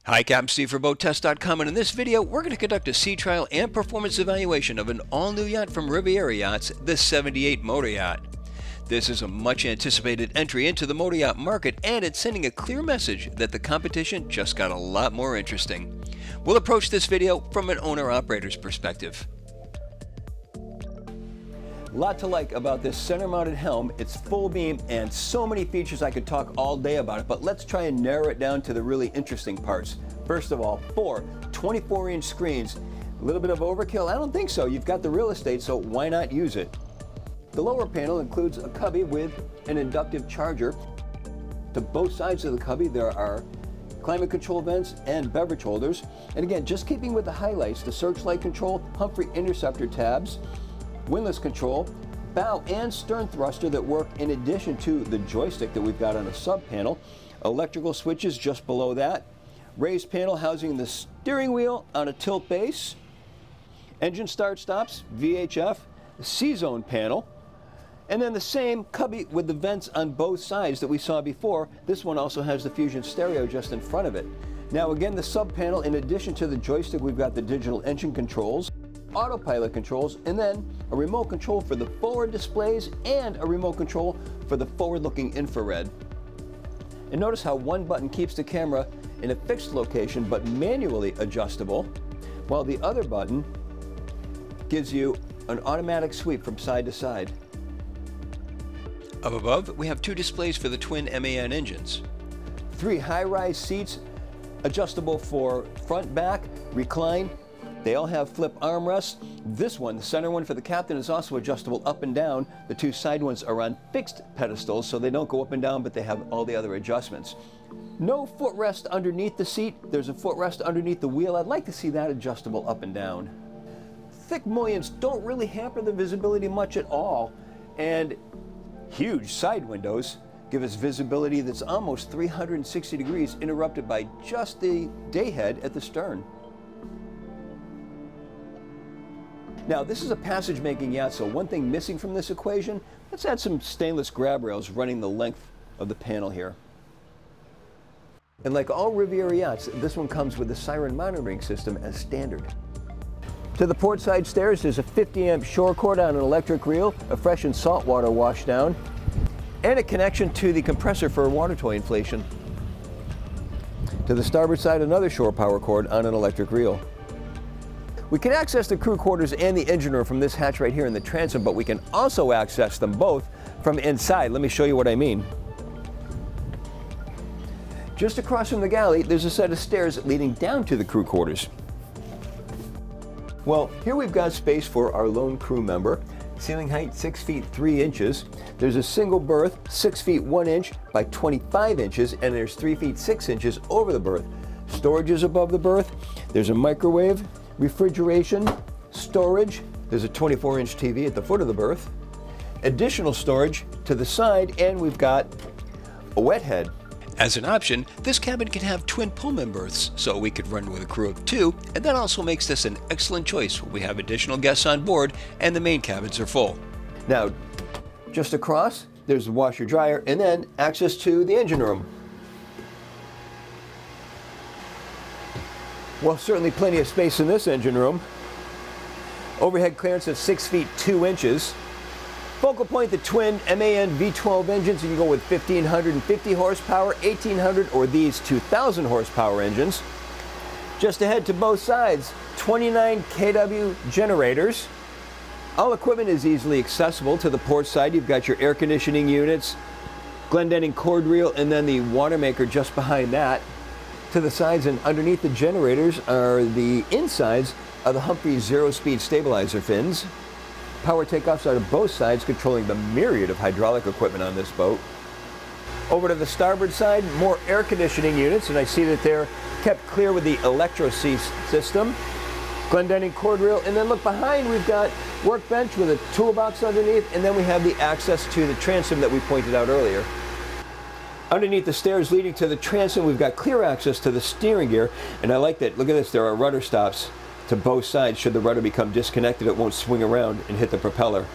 Hi, Captain Steve for BoatTEST.com, and in this video we're going to conduct a sea trial and performance evaluation of an all-new yacht from Riviera Yachts, the 78 Motor Yacht. This is a much anticipated entry into the motor yacht market, and it's sending a clear message that the competition just got a lot more interesting. We'll approach this video from an owner-operator's perspective. Lot to like about this center-mounted helm. It's full beam and so many features I could talk all day about it, but let's try and narrow it down to the really interesting parts. First of all, 4 24-inch screens. A little bit of overkill? I don't think so. You've got the real estate, so why not use it? The lower panel includes a cubby with an inductive charger. To both sides of the cubby there are climate control vents and beverage holders. And again, just keeping with the highlights, the searchlight control, Humphrey interceptor tabs, windlass control, bow and stern thruster that work in addition to the joystick that we've got on a sub panel, electrical switches just below that, raised panel housing the steering wheel on a tilt base, engine start stops, VHF, C-zone panel, and then the same cubby with the vents on both sides that we saw before. This one also has the Fusion stereo just in front of it. Now again, the sub panel, in addition to the joystick, we've got the digital engine controls, autopilot controls, and then a remote control for the forward displays and a remote control for the forward-looking infrared. And notice how one button keeps the camera in a fixed location but manually adjustable, while the other button gives you an automatic sweep from side to side. Up above, we have 2 displays for the twin MAN engines. 3 high-rise seats, adjustable for front, back, recline. They all have flip armrests. This one, the center one for the captain, is also adjustable up and down. The 2 side ones are on fixed pedestals, so they don't go up and down, but they have all the other adjustments. No footrest underneath the seat. There's a footrest underneath the wheel. I'd like to see that adjustable up and down. Thick mullions don't really hamper the visibility much at all, and huge side windows give us visibility that's almost 360 degrees, interrupted by just the dayhead at the stern. Now, this is a passage-making yacht, so one thing missing from this equation, let's add some stainless grab rails running the length of the panel here. And like all Riviera yachts, this one comes with the siren monitoring system as standard. To the port side stairs, there's a 50-amp shore cord on an electric reel, a fresh and saltwater washdown, and a connection to the compressor for water toy inflation. To the starboard side, another shore power cord on an electric reel. We can access the crew quarters and the engine room from this hatch right here in the transom, but we can also access them both from inside. Let me show you what I mean. Just across from the galley, there's a set of stairs leading down to the crew quarters. Well, here we've got space for our lone crew member. Ceiling height 6 feet 3 inches. There's a single berth, 6 feet 1 inch by 25 inches, and there's 3 feet 6 inches over the berth. Storage is above the berth. There's a microwave, refrigeration, storage. There's a 24-inch TV at the foot of the berth. Additional storage to the side, and we've got a wet head. As an option, this cabin can have twin Pullman berths, so we could run with a crew of 2, and that also makes this an excellent choice when we have additional guests on board and the main cabins are full. Now, just across, there's the washer dryer, and then access to the engine room. Well, certainly plenty of space in this engine room. Overhead clearance of 6 feet 2 inches. Focal point, the twin MAN V12 engines. You can go with 1,550 horsepower, 1,800, or these 2,000 horsepower engines. Just ahead to both sides, 29 kW generators. All equipment is easily accessible. To the port side, you've got your air conditioning units, Glendenning cord reel, and then the water maker just behind that. To the sides and underneath the generators are the insides of the Humphrey zero-speed stabilizer fins. Power takeoffs out of both sides, controlling the myriad of hydraulic equipment on this boat. Over to the starboard side, more air conditioning units, and I see that they're kept clear with the electro-seat system. Glendenning cord reel, and then look behind, we've got workbench with a toolbox underneath, and then we have the access to the transom that we pointed out earlier. Underneath the stairs leading to the transom, we've got clear access to the steering gear, and I like that. Look at this, there are rudder stops to both sides. Should the rudder become disconnected, it won't swing around and hit the propeller.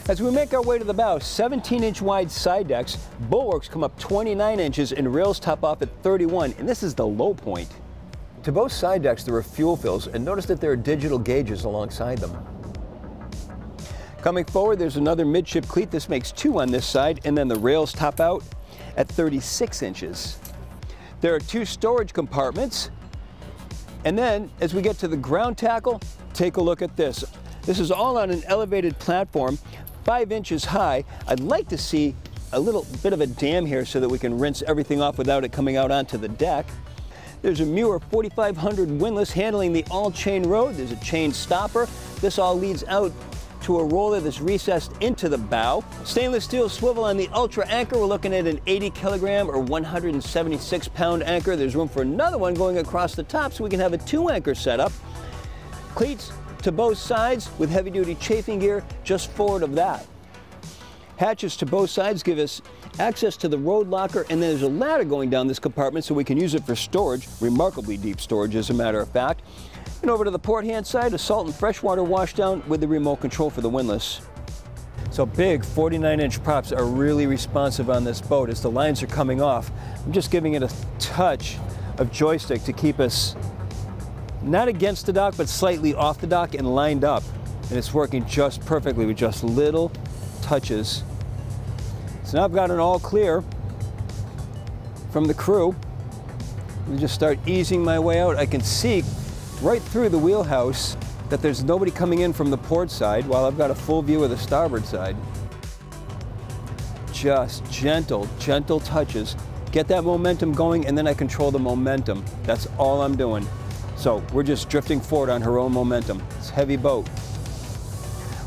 As we make our way to the bow, 17-inch wide side decks, bulwarks come up 29 inches and rails top off at 31, and this is the low point. To both side decks there are fuel fills, and notice that there are digital gauges alongside them. Coming forward, there's another midship cleat. This makes 2 on this side, and then the rails top out at 36 inches. There are 2 storage compartments, and then as we get to the ground tackle, take a look at this. This is all on an elevated platform, 5 inches high. I'd like to see a little bit of a dam here so that we can rinse everything off without it coming out onto the deck. There's a Muir 4500 windlass handling the all-chain rode. There's a chain stopper. This all leads out to a roller that's recessed into the bow. Stainless steel swivel on the Ultra anchor. We're looking at an 80 kilogram or 176 pound anchor. There's room for another one going across the top so we can have a 2 anchor setup. Cleats to both sides with heavy duty chafing gear just forward of that. Hatches to both sides give us access to the road locker, and then there's a ladder going down this compartment so we can use it for storage, remarkably deep storage as a matter of fact. And over to the port hand side, a salt and freshwater washdown with the remote control for the windlass. So big 49-inch props are really responsive on this boat as the lines are coming off. I'm just giving it a touch of joystick to keep us not against the dock, but slightly off the dock and lined up. And it's working just perfectly with just little touches. So now I've got an all clear from the crew. Let me just start easing my way out. I can see right through the wheelhouse that there's nobody coming in from the port side while I've got a full view of the starboard side. Just gentle touches. Get that momentum going, and then I control the momentum. That's all I'm doing. So we're just drifting forward on her own momentum. It's a heavy boat.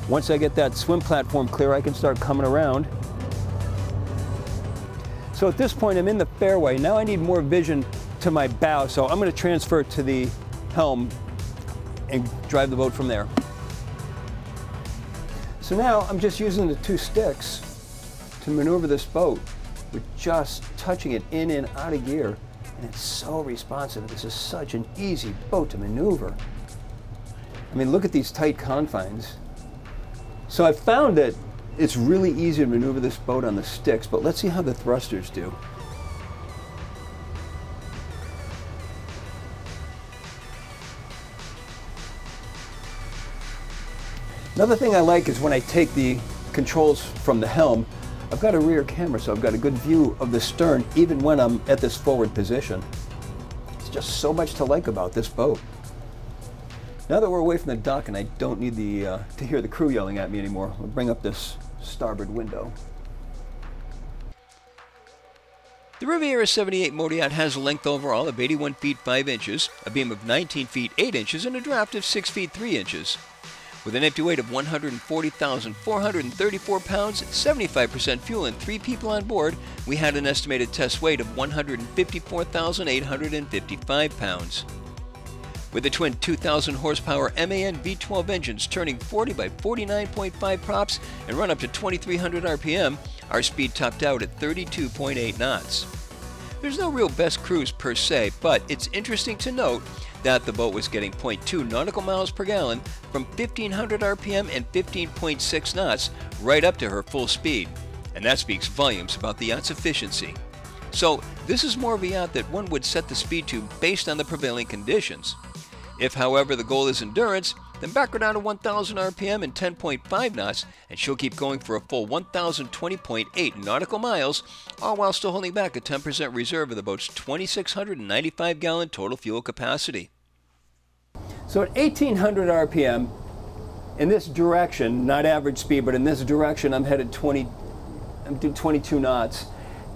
Once I get that swim platform clear, I can start coming around. So at this point, I'm in the fairway. Now I need more vision to my bow, so I'm going to transfer to the helm and drive the boat from there. So now I'm just using the 2 sticks to maneuver this boat. We're just touching it in and out of gear. And it's so responsive. This is such an easy boat to maneuver. I mean, look at these tight confines. So I found that it's really easy to maneuver this boat on the sticks, but let's see how the thrusters do. Another thing I like is when I take the controls from the helm, I've got a rear camera, so I've got a good view of the stern even when I'm at this forward position. It's just so much to like about this boat. Now that we're away from the dock and I don't need to hear the crew yelling at me anymore, I'll bring up this starboard window. The Riviera 78 Motor Yacht has a length overall of 81 feet 5 inches, a beam of 19 feet 8 inches, and a draft of 6 feet 3 inches. With an empty weight of 140,434 pounds, 75% fuel, and 3 people on board, we had an estimated test weight of 154,855 pounds. With the twin 2,000 horsepower MAN V12 engines turning 40 by 49.5 props and run up to 2,300 RPM, our speed topped out at 32.8 knots. There's no real best cruise per se, but it's interesting to note that the boat was getting 0.2 nautical miles per gallon from 1,500 RPM and 15.6 knots right up to her full speed. And that speaks volumes about the yacht's efficiency. So this is more of a yacht that one would set the speed to based on the prevailing conditions. If, however, the goal is endurance, then back her down to 1,000 RPM and 10.5 knots, and she'll keep going for a full 1,020.8 nautical miles, all while still holding back a 10% reserve of the boat's 2,695 gallon total fuel capacity. So at 1,800 RPM, in this direction, not average speed, but in this direction, I'm headed 22 knots,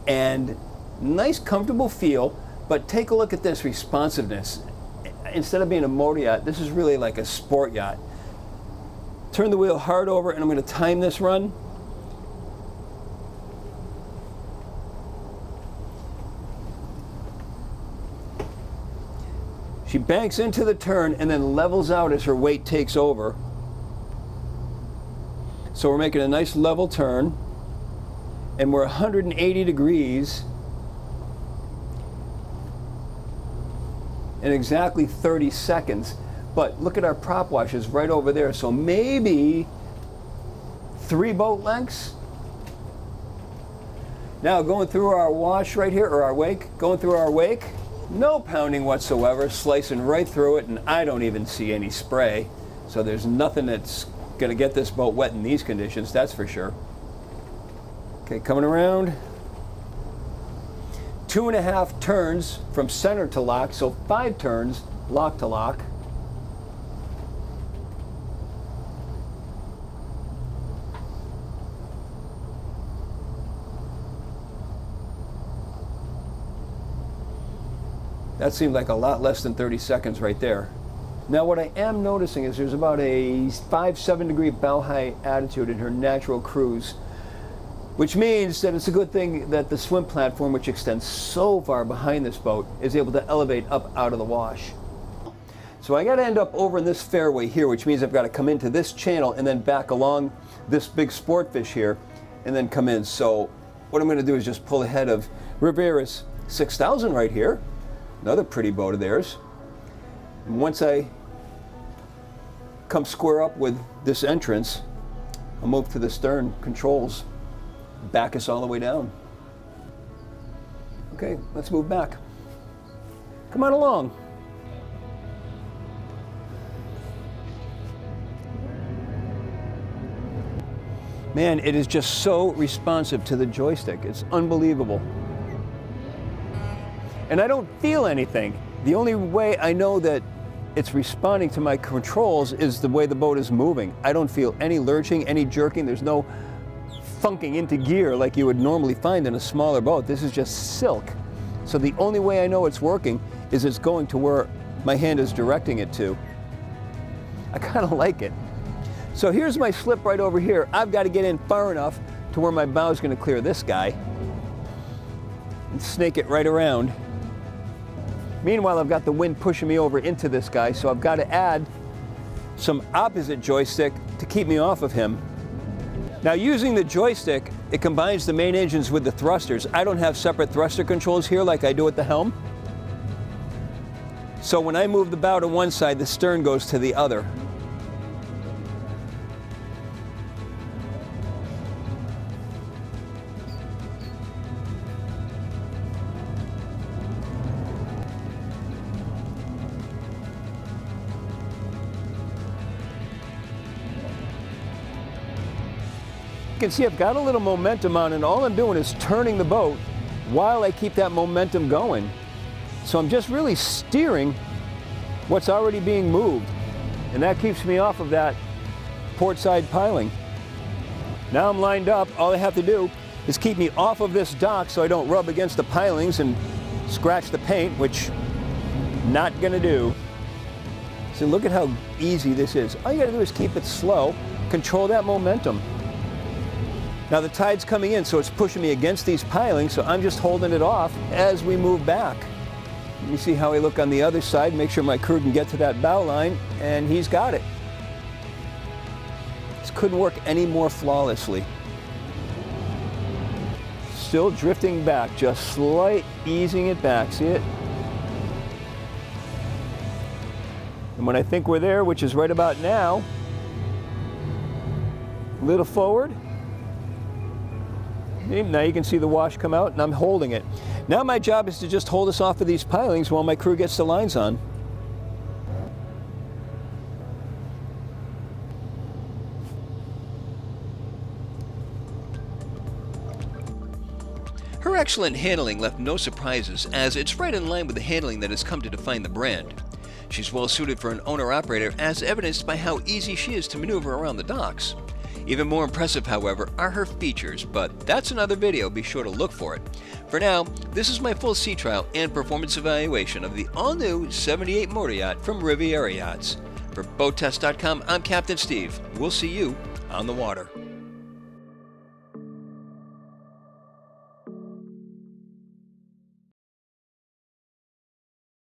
and nice comfortable feel, but take a look at this responsiveness. Instead of being a motor yacht, this is really like a sport yacht. Turn the wheel hard over, and I'm going to time this run. She banks into the turn and then levels out as her weight takes over. So we're making a nice level turn, and we're 180 degrees in exactly 30 seconds. But look at our prop washers right over there, so maybe 3 boat lengths. Now going through our wash right here, or our wake, going through our wake, no pounding whatsoever, slicing right through it, and I don't even see any spray. So there's nothing that's going to get this boat wet in these conditions, that's for sure. Okay, coming around. 2.5 turns from center to lock, so 5 turns lock to lock. That seemed like a lot less than 30 seconds right there. Now what I am noticing is there's about a 5-7 degree bow height attitude in her natural cruise, which means that it's a good thing that the swim platform, which extends so far behind this boat, is able to elevate up out of the wash. So I got to end up over in this fairway here, which means I've got to come into this channel and then back along this big sport fish here and then come in. So what I'm going to do is just pull ahead of Riviera's 6000 right here. Another pretty boat of theirs. And once I come square up with this entrance, I'll move to the stern controls, back us all the way down. Okay, let's move back. Come on along. Man, it is just so responsive to the joystick. It's unbelievable. And I don't feel anything. The only way I know that it's responding to my controls is the way the boat is moving. I don't feel any lurching, any jerking. There's no funking into gear like you would normally find in a smaller boat. This is just silk. So the only way I know it's working is it's going to where my hand is directing it to. I kind of like it. So here's my slip right over here. I've got to get in far enough to where my bow is going to clear this guy and snake it right around. Meanwhile, I've got the wind pushing me over into this guy, so I've got to add some opposite joystick to keep me off of him. Now, using the joystick, it combines the main engines with the thrusters. I don't have separate thruster controls here like I do at the helm. So when I move the bow to one side, the stern goes to the other. You can see I've got a little momentum on, and all I'm doing is turning the boat while I keep that momentum going. So I'm just really steering what's already being moved, and that keeps me off of that port side piling. Now I'm lined up. All I have to do is keep me off of this dock so I don't rub against the pilings and scratch the paint, which not gonna do. So look at how easy this is. All you gotta do is keep it slow, control that momentum. Now the tide's coming in, so it's pushing me against these pilings, so I'm just holding it off as we move back. Let me see how I look on the other side, make sure my crew can get to that bow line, and he's got it. This couldn't work any more flawlessly. Still drifting back, just slight easing it back, see it? And when I think we're there, which is right about now, a little forward. Now you can see the wash come out, and I'm holding it. Now my job is to just hold us off of these pilings while my crew gets the lines on. Her excellent handling left no surprises, as it's right in line with the handling that has come to define the brand. She's well suited for an owner-operator, as evidenced by how easy she is to maneuver around the docks. Even more impressive, however, are her features, but that's another video, be sure to look for it. For now, this is my full sea trial and performance evaluation of the all-new 78 Motor Yacht from Riviera Yachts. For BoatTEST.com, I'm Captain Steve. We'll see you on the water.